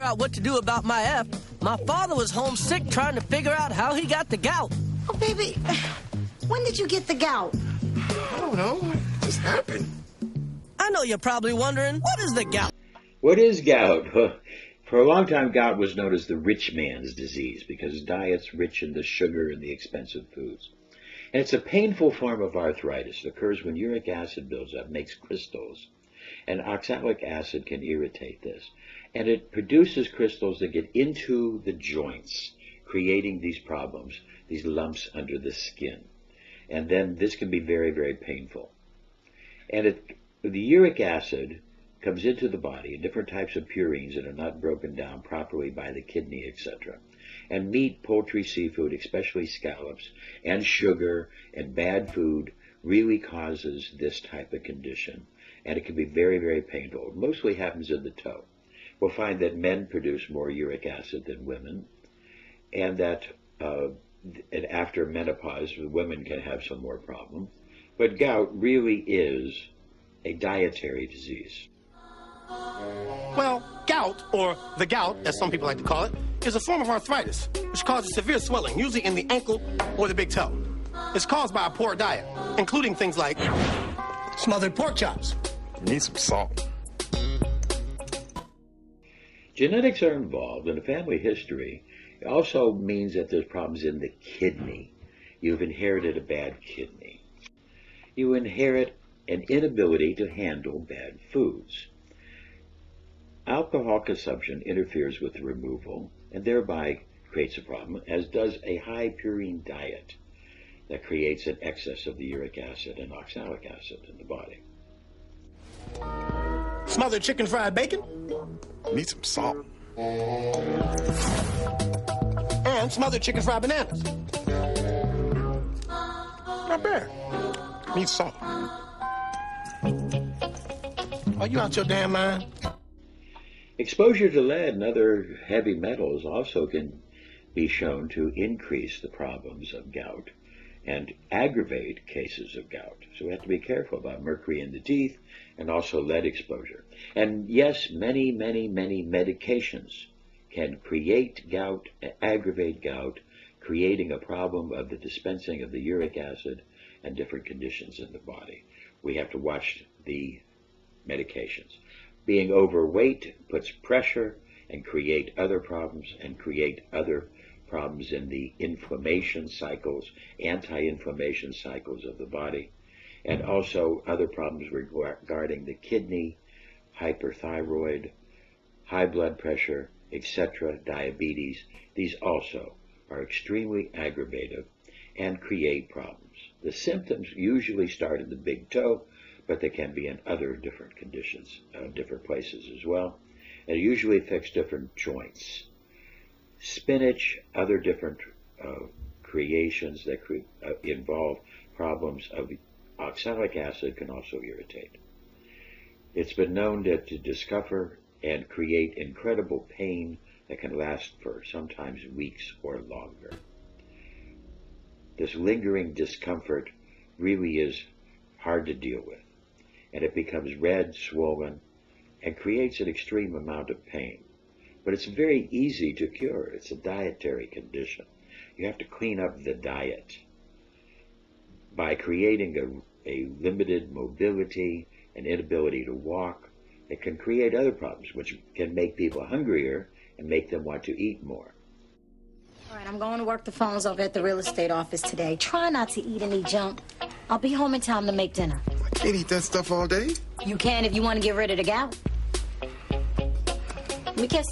Out what to do about my F. My father was homesick trying to figure out how he got the gout. Oh, baby, when did you get the gout? I don't know. It just happened. I know you're probably wondering, what is the gout? What is gout? For a long time, gout was known as the rich man's disease because diets rich in the sugar and the expensive foods. And it's a painful form of arthritis. It occurs when uric acid builds up, makes crystals, and oxalic acid can irritate this. And it produces crystals that get into the joints, creating these problems, these lumps under the skin. And then this can be very, very painful. And the uric acid comes into the body in different types of purines that are not broken down properly by the kidney, etc. And meat, poultry, seafood, especially scallops, and sugar, and bad food really causes this type of condition. And it can be very, very painful. It mostly happens in the toe. We'll find that men produce more uric acid than women, and that and after menopause, women can have some more problem. But gout really is a dietary disease. Well, gout, or the gout, as some people like to call it, is a form of arthritis, which causes severe swelling, usually in the ankle or the big toe. It's caused by a poor diet, including things like smothered pork chops. You need some salt. Genetics are involved, and the family history also means that there's problems in the kidney. You've inherited a bad kidney. You inherit an inability to handle bad foods. Alcohol consumption interferes with the removal and thereby creates a problem, as does a high purine diet that creates an excess of the uric acid and oxalic acid in the body. Smothered chicken fried bacon. Need some salt. And smothered chicken fried bananas. Not bad. Need salt. Are you out your damn mind? Exposure to lead and other heavy metals also can be shown to increase the problems of gout and aggravate cases of gout. So we have to be careful about mercury in the teeth and also lead exposure. And yes, many medications can create gout, aggravate gout, creating a problem of the dispensing of the uric acid and different conditions in the body. We have to watch the medications. Being overweight puts pressure and create other problems and create other problems in the inflammation cycles, anti-inflammation cycles of the body, and also other problems regarding the kidney, hyperthyroid, high blood pressure, etc., diabetes. These also are extremely aggravative and create problems. The symptoms usually start in the big toe, but they can be in other different conditions, different places as well. And it usually affects different joints. Spinach, other different creations that involve problems of oxalic acid can also irritate. It's been known that to discover and create incredible pain that can last for sometimes weeks or longer. This lingering discomfort really is hard to deal with, and it becomes red, swollen, and creates an extreme amount of pain. But it's very easy to cure. It's a dietary condition. You have to clean up the diet by creating a limited mobility, an inability to walk. It can create other problems, which can make people hungrier and make them want to eat more. All right, I'm going to work the phones over at the real estate office today. Try not to eat any junk. I'll be home in time to make dinner. I can't eat that stuff all day. You can if you want to get rid of the gout. Let me kiss.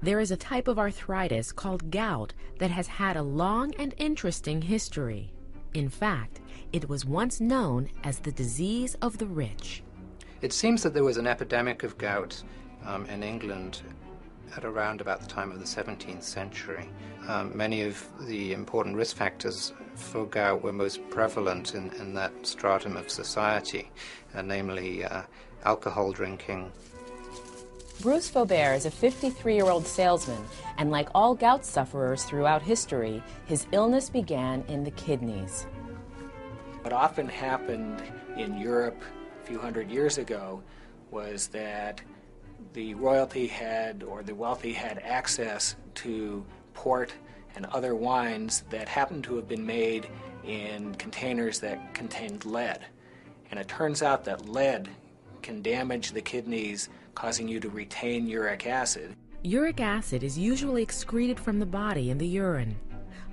There is a type of arthritis called gout that has had a long and interesting history. In fact, it was once known as the disease of the rich. It seems that there was an epidemic of gout in England at around about the time of the 17th century. Many of the important risk factors for gout were most prevalent in that stratum of society, namely alcohol drinking, Bruce Faubert is a 53-year-old salesman, and like all gout sufferers throughout history, his illness began in the kidneys. What often happened in Europe a few hundred years ago was that the royalty had, or the wealthy had access to port and other wines that happened to have been made in containers that contained lead. And it turns out that lead can damage the kidneys, causing you to retain uric acid. Uric acid is usually excreted from the body in the urine.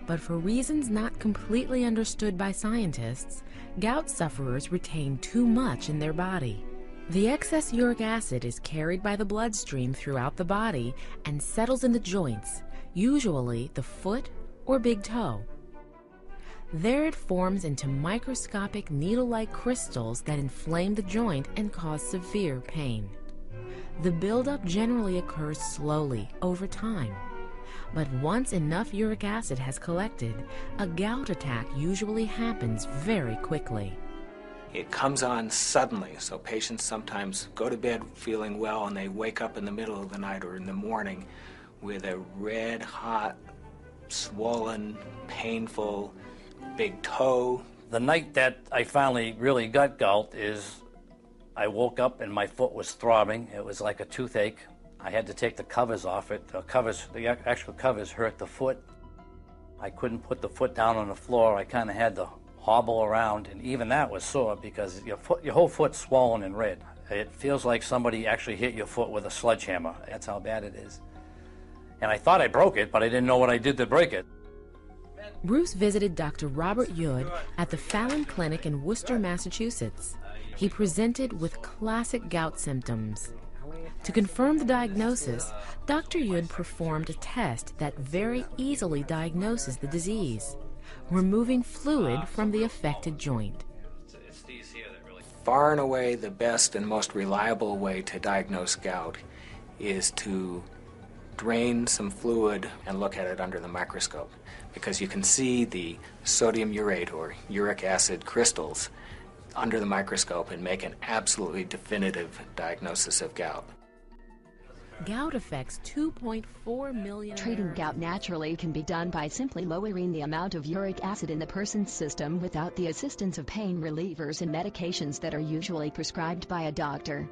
But for reasons not completely understood by scientists, gout sufferers retain too much in their body. The excess uric acid is carried by the bloodstream throughout the body and settles in the joints, usually the foot or big toe. There it forms into microscopic needle-like crystals that inflame the joint and cause severe pain. The buildup generally occurs slowly over time. But once enough uric acid has collected, a gout attack usually happens very quickly. It comes on suddenly, so patients sometimes go to bed feeling well and they wake up in the middle of the night or in the morning with a red, hot, swollen, painful big toe. The night that I finally really got gout is I woke up and my foot was throbbing. It was like a toothache. I had to take the covers off it. The actual covers hurt the foot. I couldn't put the foot down on the floor. I kind of had to hobble around, and even that was sore because your whole foot's swollen and red. It feels like somebody actually hit your foot with a sledgehammer. That's how bad it is. And I thought I broke it, but I didn't know what I did to break it. Bruce visited Dr. Robert Yood at the Fallon Clinic in Worcester, Massachusetts. He presented with classic gout symptoms. To confirm the diagnosis, Dr. Yood performed a test that very easily diagnoses the disease, removing fluid from the affected joint. Far and away the best and most reliable way to diagnose gout is to drain some fluid and look at it under the microscope, because you can see the sodium urate or uric acid crystals under the microscope and make an absolutely definitive diagnosis of gout. Gout affects 2.4 million Treating Americans. gout naturally can be done by simply lowering the amount of uric acid in the person's system without the assistance of pain relievers and medications that are usually prescribed by a doctor.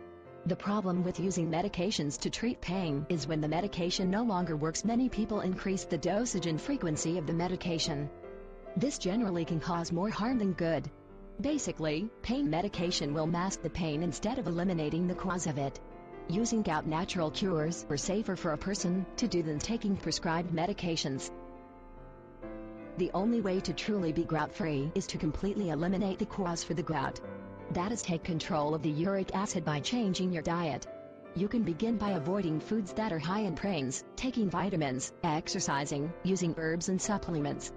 The problem with using medications to treat pain is when the medication no longer works, many people increase the dosage and frequency of the medication. This generally can cause more harm than good. Basically, pain medication will mask the pain instead of eliminating the cause of it. Using gout natural cures are safer for a person to do than taking prescribed medications. The only way to truly be gout-free is to completely eliminate the cause for the gout. That is, take control of the uric acid by changing your diet. You can begin by avoiding foods that are high in grains, taking vitamins, exercising, using herbs and supplements.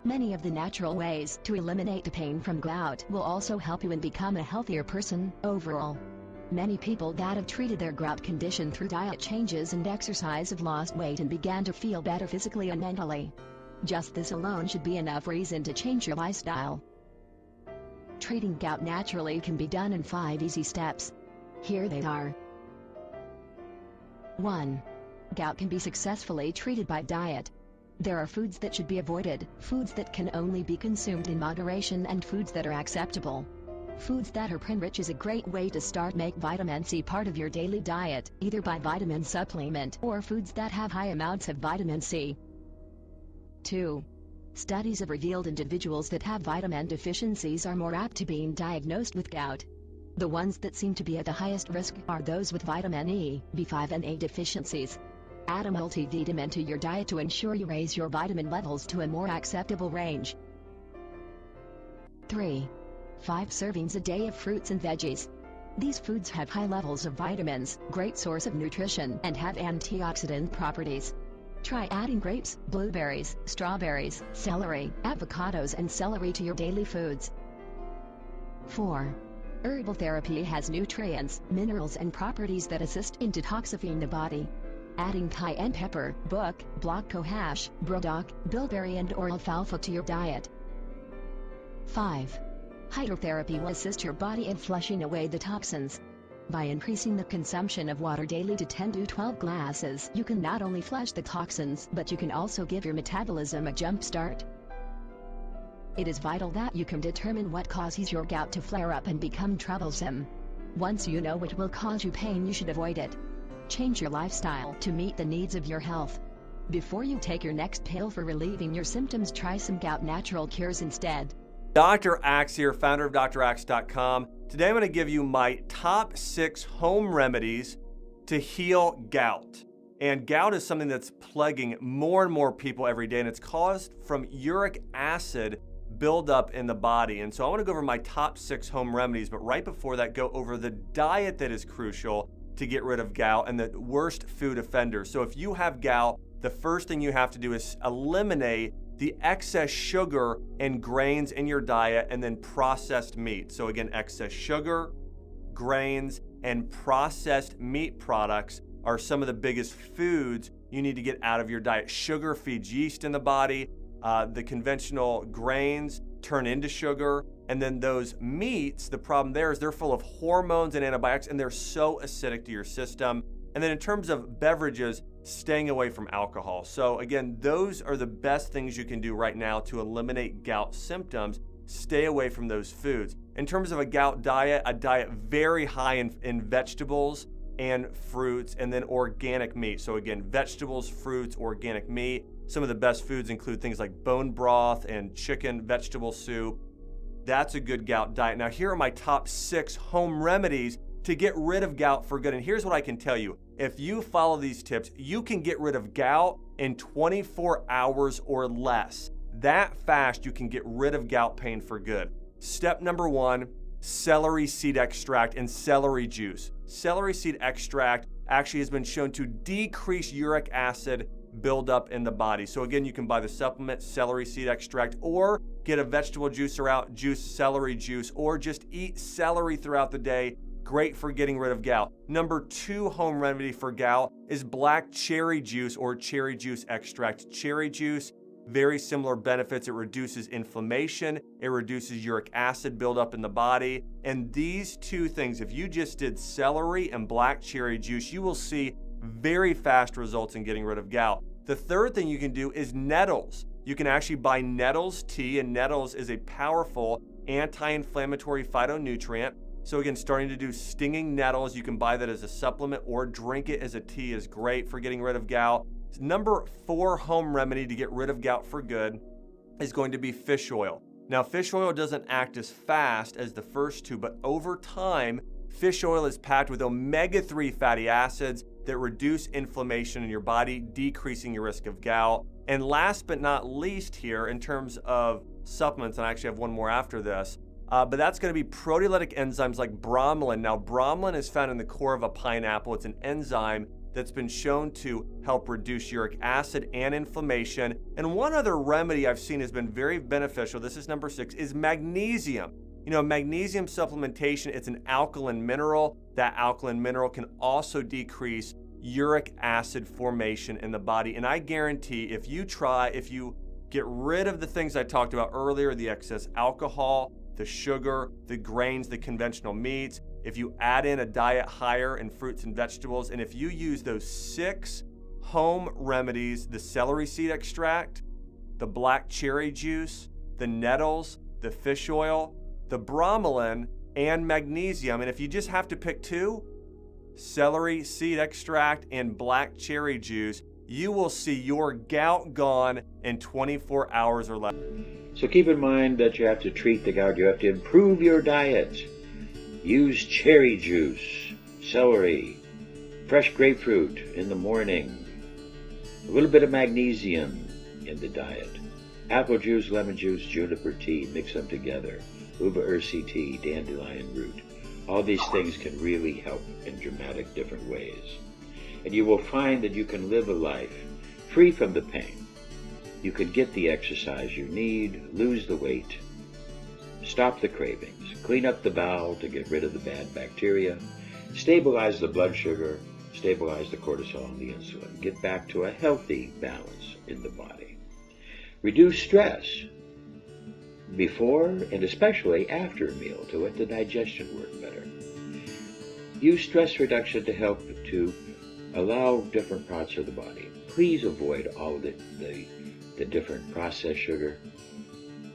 Many of the natural ways to eliminate the pain from gout will also help you and become a healthier person overall. Many people that have treated their gout condition through diet changes and exercise have lost weight and began to feel better physically and mentally. Just this alone should be enough reason to change your lifestyle. Treating gout naturally can be done in 5 easy steps. Here they are. 1. Gout can be successfully treated by diet. There are foods that should be avoided, foods that can only be consumed in moderation, and foods that are acceptable. Foods that are prin-rich is a great way to start. Make vitamin C part of your daily diet, either by vitamin supplement or foods that have high amounts of vitamin C. 2. Studies have revealed individuals that have vitamin deficiencies are more apt to being diagnosed with gout. The ones that seem to be at the highest risk are those with vitamin E, B5 and A deficiencies. Add a multivitamin to your diet to ensure you raise your vitamin levels to a more acceptable range. 3. 5 servings a day of fruits and veggies. These foods have high levels of vitamins, great source of nutrition, and have antioxidant properties. Try adding grapes, blueberries, strawberries, celery, avocados and celery to your daily foods. 4. Herbal therapy has nutrients, minerals and properties that assist in detoxifying the body. Adding cayenne pepper, black cohosh, burdock, bilberry and or alfalfa to your diet. 5. Hydrotherapy will assist your body in flushing away the toxins. By increasing the consumption of water daily to 10 to 12 glasses, you can not only flush the toxins, but you can also give your metabolism a jump start. It is vital that you can determine what causes your gout to flare up and become troublesome. Once you know what will cause you pain, you should avoid it. Change your lifestyle to meet the needs of your health. Before you take your next pill for relieving your symptoms, try some gout natural cures instead. Dr. Axe here, founder of draxe.com. Today I'm going to give you my top 6 home remedies to heal gout. And gout is something that's plaguing more and more people every day, and it's caused from uric acid buildup in the body. And so I want to go over my top 6 home remedies, but right before that, go over the diet that is crucial to get rid of gout and the worst food offenders. So if you have gout, the first thing you have to do is eliminate the excess sugar and grains in your diet, and then processed meat. So again, excess sugar, grains, and processed meat products are some of the biggest foods you need to get out of your diet. Sugar feeds yeast in the body. The conventional grains turn into sugar. And then those meats, the problem there is they're full of hormones and antibiotics, and they're so acidic to your system. And then in terms of beverages, staying away from alcohol. So again, those are the best things you can do right now to eliminate gout symptoms. Stay away from those foods. In terms of a gout diet, a diet very high in vegetables and fruits, and then organic meat. So again, vegetables, fruits, organic meat. Some of the best foods include things like bone broth and chicken vegetable soup. That's a good gout diet. Now here are my top 6 home remedies to get rid of gout for good. And here's what I can tell you. If you follow these tips, you can get rid of gout in 24 hours or less. That fast, you can get rid of gout pain for good. Step number 1, celery seed extract and celery juice. Celery seed extract actually has been shown to decrease uric acid buildup in the body. So again, you can buy the supplement celery seed extract, or get a vegetable juicer out, juice celery juice, or just eat celery throughout the day. Great for getting rid of gout. Number 2 home remedy for gout is black cherry juice or cherry juice extract. Cherry juice, very similar benefits. It reduces inflammation. It reduces uric acid buildup in the body. And these 2 things, if you just did celery and black cherry juice, you will see very fast results in getting rid of gout. The third thing you can do is nettles. You can actually buy nettles tea, and nettles is a powerful anti-inflammatory phytonutrient. So again, starting to do stinging nettles, you can buy that as a supplement or drink it as a tea is great for getting rid of gout. Number 4 home remedy to get rid of gout for good is going to be fish oil. Now, fish oil doesn't act as fast as the first 2, but over time, fish oil is packed with omega-3 fatty acids that reduce inflammation in your body, decreasing your risk of gout. And last but not least here, in terms of supplements, and I actually have one more after this, but that's going to be proteolytic enzymes like bromelain. Now, bromelain is found in the core of a pineapple. It's an enzyme that's been shown to help reduce uric acid and inflammation. And one other remedy I've seen has been very beneficial, this is number 6, is magnesium. You know, magnesium supplementation, it's an alkaline mineral. That alkaline mineral can also decrease uric acid formation in the body. And I guarantee if you get rid of the things I talked about earlier, the excess alcohol, the sugar, the grains, the conventional meats, if you add in a diet higher in fruits and vegetables, and if you use those 6 home remedies, the celery seed extract, the black cherry juice, the nettles, the fish oil, the bromelain, and magnesium, and if you just have to pick 2, celery seed extract and black cherry juice, you will see your gout gone in 24 hours or less. So keep in mind that you have to treat the gout. You have to improve your diet. Use cherry juice, celery, fresh grapefruit in the morning, a little bit of magnesium in the diet, apple juice, lemon juice, juniper tea, mix them together, uva ursi tea, dandelion root. All these things can really help in dramatic different ways. And you will find that you can live a life free from the pain. You can get the exercise you need, lose the weight, stop the cravings, clean up the bowel to get rid of the bad bacteria, stabilize the blood sugar, stabilize the cortisol and the insulin, get back to a healthy balance in the body. Reduce stress. before and especially after a meal to let the digestion work better. Use stress reduction to help to allow different parts of the body. Please avoid all the different processed sugar,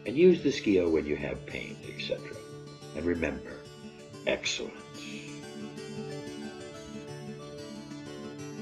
and use the scale when you have pain, etc. And remember, excellence